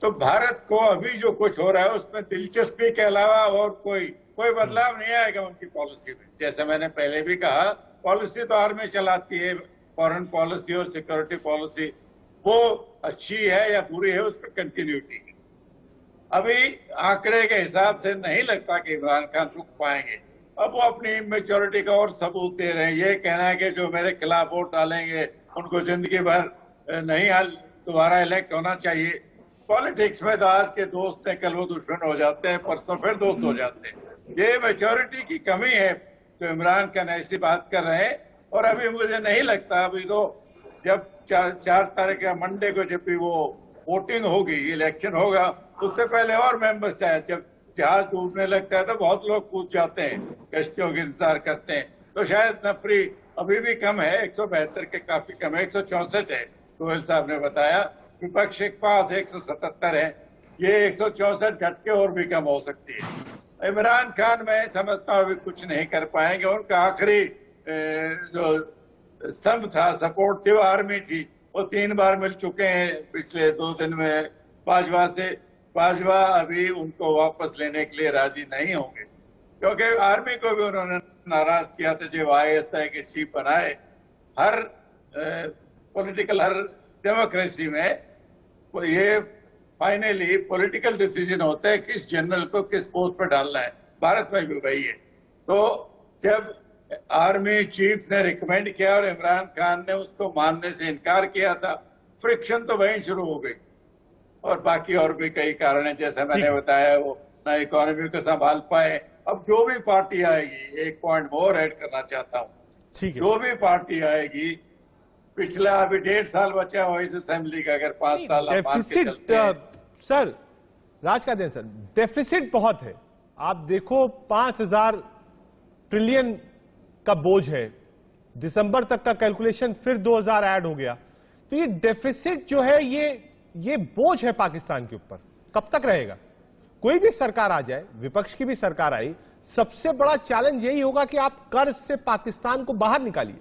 तो भारत को अभी जो कुछ हो रहा है उसमें दिलचस्पी के अलावा और कोई बदलाव नहीं आएगा उनकी पॉलिसी में। जैसे मैंने पहले भी कहा, पॉलिसी तो आर्मी चलाती है, फॉरेन पॉलिसी और सिक्योरिटी पॉलिसी, वो अच्छी है या बुरी है, उस पर कंटिन्यूटी है। अभी आंकड़े के हिसाब से नहीं लगता कि इमरान खान रुक पाएंगे। अब वो अपनी इमेच्योरिटी का और सबूत दे रहे हैं। ये कहना है कि जो मेरे खिलाफ वोट डालेंगे उनको जिंदगी भर नहीं दोबारा इलेक्ट होना चाहिए। पॉलिटिक्स में तो आज के दोस्त हैं, कल वो दुश्मन हो जाते हैं, परसों फिर दोस्त हो जाते हैं। ये मेच्योरिटी की कमी है तो इमरान खान ऐसी बात कर रहे हैं। और अभी मुझे नहीं लगता, अभी तो जब 4 तारीख या मंडे को जब भी वो वोटिंग होगी, इलेक्शन होगा, उससे पहले और मेंबर्स आए। जब जहाज डूबने लगता है तो बहुत लोग कूद जाते हैं, कश्तियों के इंतजार करते हैं। तो शायद नफरी अभी भी कम है, 172 के काफी कम है, 164 है गोयल साहब ने बताया। विपक्ष के पास 177 है, ये 164 झटके और भी कम हो सकती है। इमरान खान मैं समझता हूँ अभी कुछ नहीं कर पाएंगे। उनका आखिरी जो स्तंभ था, सपोर्ट थी, वो आर्मी थी। वो 3 बार मिल चुके हैं पिछले 2 दिन में बाजवा से। बाजवा अभी उनको वापस लेने के लिए राजी नहीं होंगे, क्योंकि आर्मी को भी उन्होंने नाराज किया था जब ISI के चीफ बनाए। हर पॉलिटिकल, हर डेमोक्रेसी में ये फाइनली पॉलिटिकल डिसीजन होता है किस जनरल को किस पोस्ट पर डालना है। भारत में भी वही है। तो जब आर्मी चीफ ने रिकमेंड किया और इमरान खान ने उसको मानने से इनकार किया था, फ्रिक्शन तो वहीं शुरू हो गई। और बाकी और भी कई कारण हैं, जैसे मैंने बताया, वो ना इकोनॉमी को संभाल पाए। अब जो भी पार्टी आएगी, एक पॉइंट मोर ऐड करना चाहता हूँ, जो भी पार्टी आएगी, पिछला अभी 1.5 साल बचा हो इस असेंबली का, अगर 5 साल डेफिसिट सर, राज कादियान सर, डेफिसिट बहुत है। आप देखो 5000 ट्रिलियन का बोझ है, दिसंबर तक का कैलकुलेशन फिर 2000 ऐड हो गया। तो ये डेफिसिट जो है, ये बोझ है पाकिस्तान के ऊपर। कब तक रहेगा? कोई भी सरकार आ जाए, विपक्ष की भी सरकार आई, सबसे बड़ा चैलेंज यही होगा कि आप कर्ज से पाकिस्तान को बाहर निकालिए।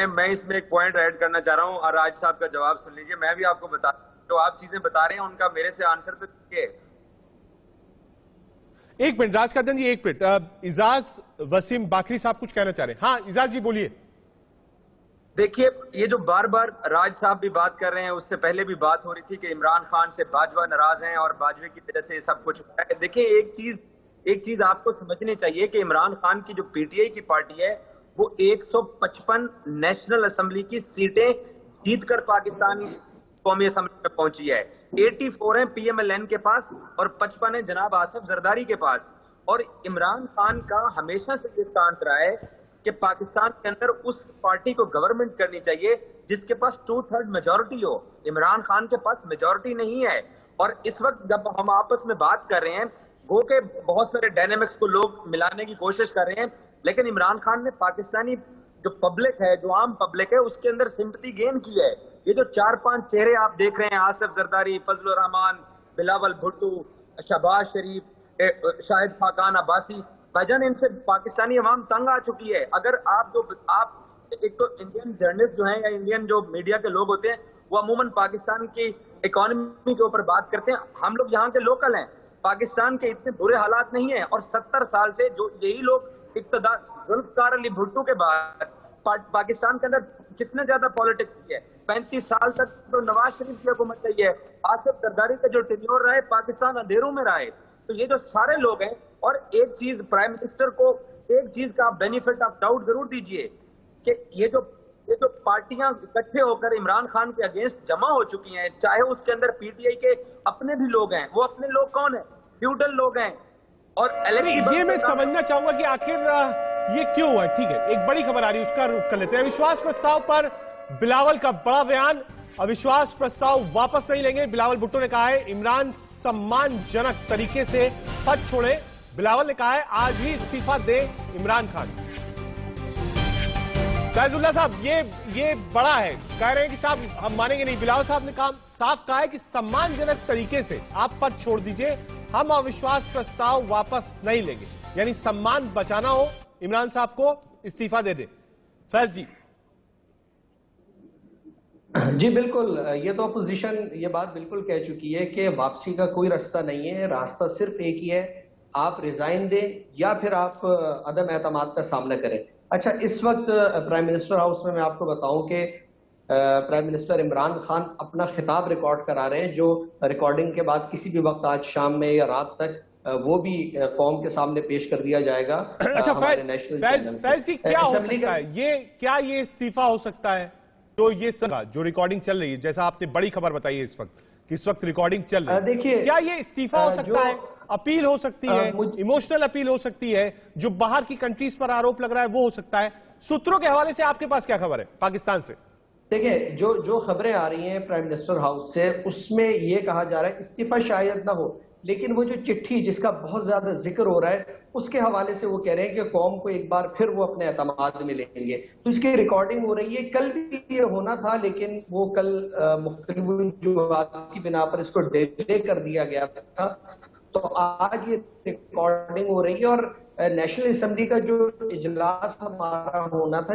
मैं इसमें एक पॉइंट ऐड करना चाह रहा हूं और राज साहब का जवाब सुन लीजिए। मैं भी आपको बता, जो आप चीजें बता रहे हैं उनका मेरे से आंसर तो है। एक मिनट राज कादियान जी, एक मिनट। इजाज वसीम बाकरी साहब कुछ कहना चाह रहे हैं। हाँ इजाज जी बोलिए। देखिए, ये जो बार बार राज साहब भी बात कर रहे हैं, उससे पहले भी बात हो रही थी कि इमरान खान से बाजवा नाराज हैं और बाजवे की तरह से ये सब कुछ होता है। देखिए, एक चीज आपको समझनी चाहिए कि इमरान खान की जो पीटीआई की पार्टी है वो 155 नेशनल असेंबली की सीटें जीतकर पाकिस्तान कौमी असेंबली में पहुंची है। 84 है पीएमएलएन के पास और 55 है जनाब आसिफ जरदारी के पास। और इमरान खान का हमेशा से ये स्टांस रहा है कि पाकिस्तान के अंदर उस पार्टी को गवर्नमेंट करनी चाहिए जिसके पास 2/3 मेजोरिटी हो। इमरान खान के पास मेजोरिटी नहीं है। और इस वक्त जब हम आपस में बात कर रहे हैं, गो के बहुत सारे डायनेमिक्स को लोग मिलाने की कोशिश कर रहे हैं, लेकिन इमरान खान ने पाकिस्तानी जो पब्लिक है, जो आम पब्लिक है, उसके अंदर सिंपैथी गेन की है। ये जो 4-5 चेहरे आप देख रहे हैं, आसिफ जरदारी, फजलुर रहमान, बिलावल भुट्टो, शहबाज शरीफ, शाहिद खाकान अब्बासी, भाईजान इनसे पाकिस्तानी अवाम तंग आ चुकी है। अगर आप एक तो इंडियन जर्नलिस्ट जो हैं या इंडियन जो मीडिया के लोग होते हैं वो अमूमन पाकिस्तान की इकोनॉमी के ऊपर बात करते हैं। हम लोग यहाँ के लोकल हैं, पाकिस्तान के इतने बुरे हालात नहीं है। और 70 साल से जो यही लोग इक़्तिदार, जुल्फ़िकार अली भुट्टो के बाद पाकिस्तान के अंदर किसने ज्यादा पॉलिटिक्स की है? 35 साल तक तो नवाज शरीफ की हुकूमत रही है। आसिफ जरदारी का जो टेन्योर रहा है, पाकिस्तान अंधेरों में रहा है। तो ये जो सारे लोग हैं, और एक चीज प्राइम मिनिस्टर को एक चीज का बेनिफिट ऑफ डाउट जरूर दीजिए कि ये जो पार्टियां इकट्ठे होकर इमरान खान के अगेंस्ट जमा हो चुकी हैं, चाहे उसके अंदर पीटीआई के अपने भी लोग हैं, वो अपने लोग कौन है? फ्यूडल लोग हैं। और ये मैं समझना चाहूंगा कि आखिर ये क्यों हुआ। ठीक है, एक बड़ी खबर आ रही है, उसका रुख कर लेते हैं। अविश्वास प्रस्ताव पर बिलावल का बड़ा बयान। अविश्वास प्रस्ताव वापस नहीं लेंगे, बिलावल भुट्टो ने कहा है। इमरान सम्मानजनक तरीके से पद छोड़े, बिलावल ने कहा है। आज ही इस्तीफा दे इमरान खान। फैजुल्ला साहब, ये बड़ा है, कह रहे हैं कि साहब हम मानेंगे नहीं। बिलावल साहब ने साफ कहा है कि सम्मानजनक तरीके से आप पद छोड़ दीजिए, हम अविश्वास प्रस्ताव वापस नहीं लेंगे। यानी सम्मान बचाना हो, इमरान साहब को इस्तीफा दे दे। फैज जी। जी बिल्कुल, ये तो अपोजिशन ये बात बिल्कुल कह चुकी है कि वापसी का कोई रास्ता नहीं है। रास्ता सिर्फ एक ही है, आप रिजाइन दें या फिर आप अदम एतमाद का सामना करें। अच्छा, इस वक्त प्राइम मिनिस्टर हाउस में मैं आपको बताऊं कि प्राइम मिनिस्टर इमरान खान अपना खिताब रिकॉर्ड करा रहे हैं, जो रिकॉर्डिंग के बाद किसी भी वक्त आज शाम में या रात तक वो भी कौम के सामने पेश कर दिया जाएगा। अच्छा फैज जी, क्या हो सकता है ये इस्तीफा हो सकता है? तो ये जो रिकॉर्डिंग चल रही है, जैसा आपने बड़ी खबर बताई है इस वक्त कि इस वक्त रिकॉर्डिंग चल रही है, देखिए क्या ये इस्तीफा हो सकता है? अपील हो सकती है, इमोशनल अपील हो सकती है, जो बाहर की कंट्रीज पर आरोप लग रहा है वो हो सकता है। सूत्रों के हवाले से आपके पास क्या खबर है पाकिस्तान से? देखिए, जो खबरें आ रही हैं प्राइम मिनिस्टर हाउस से, उसमें यह कहा जा रहा है इस्तीफा शायद ना हो, लेकिन वो जो चिट्ठी जिसका बहुत ज्यादा जिक्र हो रहा है उसके हवाले से वो कह रहे हैं कि कौम को एक बार फिर वो अपने एतमाद में लेंगे। तो इसकी रिकॉर्डिंग हो रही है। कल भी ये होना था, लेकिन वो कल मुख्तलिफ जो बात की बिना पर इसको डिले कर दिया गया था। तो आज ये रिकॉर्डिंग हो रही है। और नेशनल असेंबली का जो इजलास हमारा होना था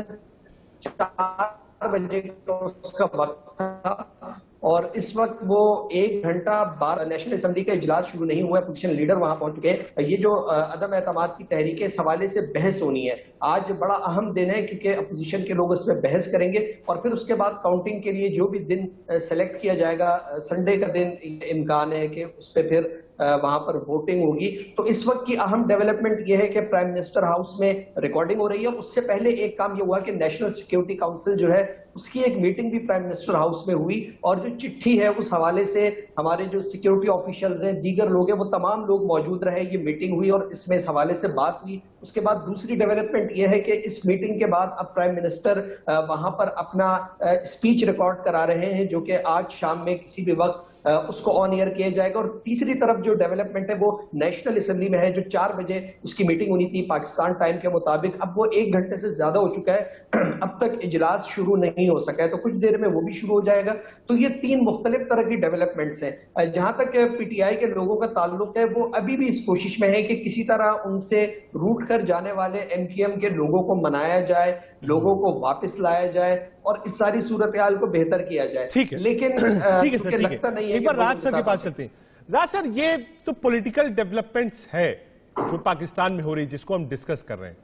4 बजे का उसका वक्त था, और इस वक्त वो 1 घंटा बाद नेशनल असेंबली का इजलास शुरू नहीं हुआ है। अपोजिशन लीडर वहां पहुंच चुके हैं। ये जो अदम एतमाद की तहरीक है, इस हवाले से बहस होनी है। आज बड़ा अहम दिन है क्योंकि अपोजिशन के लोग इसमें बहस करेंगे और फिर उसके बाद काउंटिंग के लिए जो भी दिन सेलेक्ट किया जाएगा, संडे का दिन इम्कान है कि उस पर फिर वहां पर वोटिंग होगी। तो इस वक्त की अहम डेवलपमेंट यह है कि प्राइम मिनिस्टर हाउस में रिकॉर्डिंग हो रही है। उससे पहले एक काम यह हुआ कि नेशनल सिक्योरिटी काउंसिल जो है उसकी एक मीटिंग भी प्राइम मिनिस्टर हाउस में हुई, और जो चिट्ठी है उस हवाले से हमारे जो सिक्योरिटी ऑफिशियल्स हैं, दीगर लोग हैं, वो तमाम लोग मौजूद रहे। ये मीटिंग हुई और इसमें इस हवाले से बात हुई। उसके बाद दूसरी डेवलपमेंट यह है कि इस मीटिंग के बाद अब प्राइम मिनिस्टर वहां पर अपना स्पीच रिकॉर्ड करा रहे हैं, जो कि आज शाम में किसी भी वक्त उसको ऑन एयर किया जाएगा। और तीसरी तरफ जो डेवलपमेंट है वो नेशनल असेंबली में है, जो 4 बजे उसकी मीटिंग होनी थी पाकिस्तान टाइम के मुताबिक। अब वो 1 घंटे से ज्यादा हो चुका है, अब तक इजलास शुरू नहीं हो सका है, तो कुछ देर में वो भी शुरू हो जाएगा। तो ये 3 मुख्तलिफ तरह की डेवलपमेंट्स हैं। जहां तक पीटीआई के लोगों का ताल्लुक है, वो अभी भी इस कोशिश में है कि किसी तरह उनसे रूट कर जाने वाले एमक्यूएम के लोगों को मनाया जाए, लोगों को वापस लाया जाए और इस सारी सूरत हाल को बेहतर किया जाए। ठीक है, लेकिन ठीक है सर, लगता नहीं है। एक बार राज सर के पास चलते हैं। राज सर, ये तो पॉलिटिकल डेवलपमेंट्स है जो पाकिस्तान में हो रही, जिसको हम डिस्कस कर रहे हैं,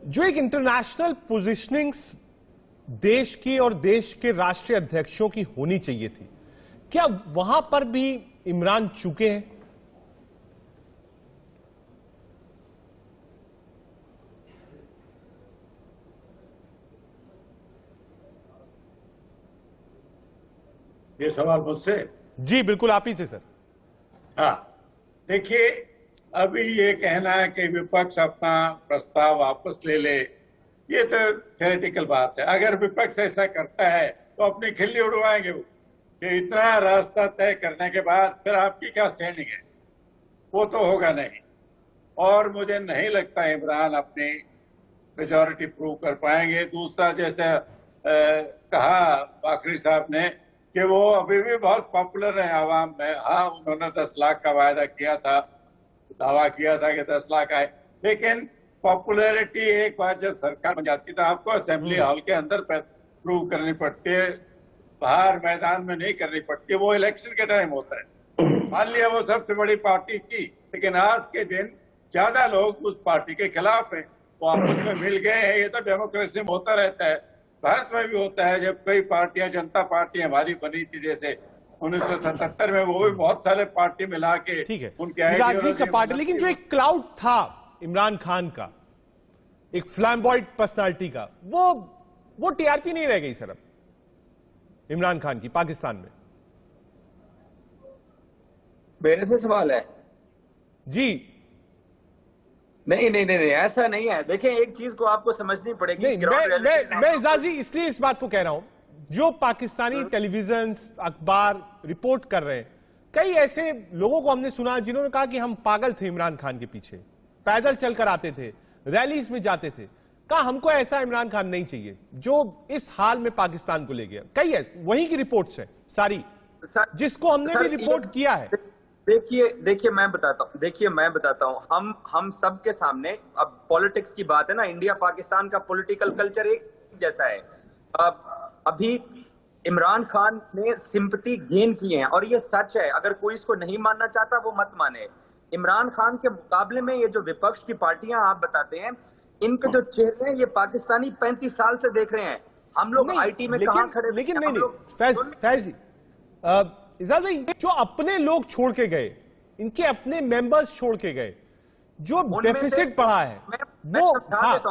जो एक इंटरनेशनल पोजिशनिंग्स देश की और देश के राष्ट्रीय अध्यक्षों की होनी चाहिए थी, क्या वहां पर भी इमरान चूके हैं? ये सवाल मुझसे? जी बिल्कुल, आप ही से सर। हाँ, देखिए, अभी ये कहना है कि विपक्ष अपना प्रस्ताव वापस ले ले, ये तो थ्योरेटिकल बात है। अगर विपक्ष ऐसा करता है तो अपनी खिल्ली उड़वाएंगे वो, कि इतना रास्ता तय करने के बाद फिर आपकी क्या स्टैंडिंग है, वो तो होगा नहीं। और मुझे नहीं लगता इमरान अपनी मेजॉरिटी प्रूव कर पाएंगे। दूसरा, जैसे कहा बाकरी साहब ने कि वो अभी भी बहुत पॉपुलर है आवाम में। हाँ, उन्होंने 10 लाख का वायदा किया था, दावा किया था कि 10 लाख आए, लेकिन पॉपुलैरिटी एक बार जब सरकार बन जाती है तो आपको असेंबली हॉल के अंदर प्रूव करनी पड़ती है, बाहर मैदान में नहीं करनी पड़ती। वो इलेक्शन के टाइम होता है। मान लिया वो सबसे बड़ी पार्टी थी, लेकिन आज के दिन ज्यादा लोग उस पार्टी के खिलाफ हैं, वो आपस में मिल गए हैं। ये तो डेमोक्रेसी में होता रहता है, भारत में भी होता है। जब कई पार्टियां, जनता पार्टी हमारी बनी थी जैसे 1977 में, वो भी बहुत सारे पार्टी मिला के, ठीक है, उनके राजनीति का पार्टी, लेकिन जो एक क्लाउड था इमरान खान का, एक फ्लैम्बॉयड पर्सनालिटी का, वो टीआरपी नहीं रह गई सर अब इमरान खान की पाकिस्तान में। मेरे से सवाल है? जी नहीं, ऐसा नहीं है। देखिए, एक चीज को आपको समझनी पड़ेगी। नहीं, मैं इजाजी इसलिए इस बात को कह रहा हूं, जो पाकिस्तानी टेलीविजन अखबार रिपोर्ट कर रहे हैं, कई ऐसे लोगों को हमने सुना जिन्होंने कहा कि हम पागल थे इमरान खान के पीछे, पैदल चलकर आते थे, रैलीज में जाते थे। कहा हमको ऐसा इमरान खान नहीं चाहिए जो इस हाल में पाकिस्तान को ले गया। कई है, वहीं की रिपोर्ट्स है सारी, जिसको हमने भी रिपोर्ट किया है। देखिए मैं बताता हूं, हम सब के सामने, अब पॉलिटिक्स की बात है ना, इंडिया पाकिस्तान का पॉलिटिकल कल्चर एक जैसा है। अभी इमरान खान ने सिंपैथी गेन किए हैं और ये सच है। अगर कोई इसको नहीं मानना चाहता वो मत माने। इमरान खान के मुकाबले में ये जो विपक्ष की पार्टियां आप बताते हैं, इनके जो चेहरे हैं ये पाकिस्तानी 35 साल से देख रहे हैं। हम लोग आईटी में कहां खड़े, लेकिन नहीं, फैज इजाज भाई, जो अपने लोग छोड़ के गए, इनके अपने मेंबर्स छोड़ के गए, जो डेफिसिट बढ़ा है, वो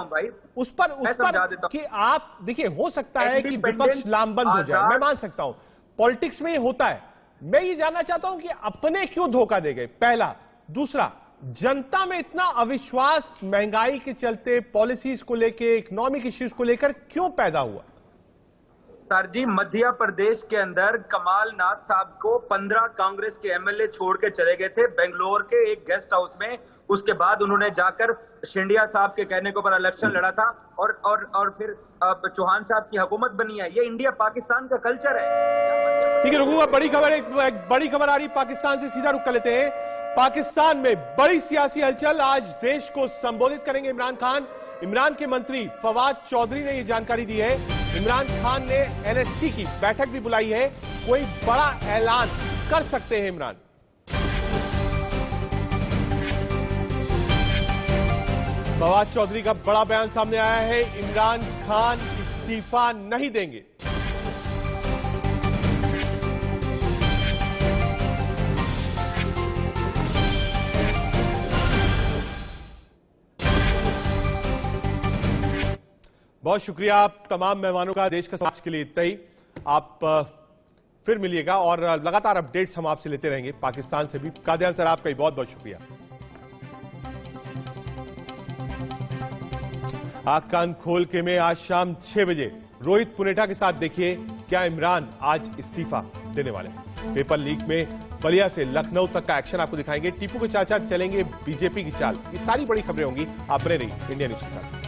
भाई उस पर कि आप देखिए, हो सकता है कि विपक्ष लामबंद हो जाए, मैं मान सकता हूं, पॉलिटिक्स में ये होता है। मैं ये जानना चाहता हूं कि अपने क्यों धोखा दे गए, पहला। दूसरा, जनता में इतना अविश्वास महंगाई के चलते, पॉलिसीज को लेकर, इकोनॉमिक इश्यूज को लेकर क्यों पैदा हुआ? सर जी, मध्य प्रदेश के अंदर कमाल नाथ साहब को 15 कांग्रेस के एमएलए छोड़ के चले गए थे बेंगलोर के एक गेस्ट हाउस में। उसके बाद उन्होंने जाकर शिंडिया साहब के कहने के ऊपर इलेक्शन लड़ा था और फिर चौहान साहब की हुकूमत बनी है। ये इंडिया पाकिस्तान का कल्चर है। ठीक है, रुकूंगा। बड़ी खबर, एक बड़ी खबर आ रही पाकिस्तान से, सीधा रुक कर लेते हैं। पाकिस्तान में बड़ी सियासी हलचल, आज देश को संबोधित करेंगे इमरान खान। इमरान के मंत्री फवाद चौधरी ने यह जानकारी दी है। इमरान खान ने एनएससी की बैठक भी बुलाई है, कोई बड़ा ऐलान कर सकते हैं इमरान। फवाद चौधरी का बड़ा बयान सामने आया है, इमरान खान इस्तीफा नहीं देंगे। बहुत शुक्रिया आप तमाम मेहमानों का, देश का समाज के लिए इतना ही। आप फिर मिलिएगा और लगातार अपडेट्स हम आपसे लेते रहेंगे पाकिस्तान से भी। कादियान सर, आपका भी बहुत बहुत शुक्रिया। आंख कान खोल के में आज शाम 6 बजे रोहित पुनेठा के साथ देखिए क्या इमरान आज इस्तीफा देने वाले हैं। पेपर लीक में बलिया से लखनऊ तक का एक्शन आपको दिखाएंगे। टीपू के चाचा चलेंगे बीजेपी की चाल। ये सारी बड़ी खबरें होंगी, आप बने रहिए इंडिया न्यूज के साथ।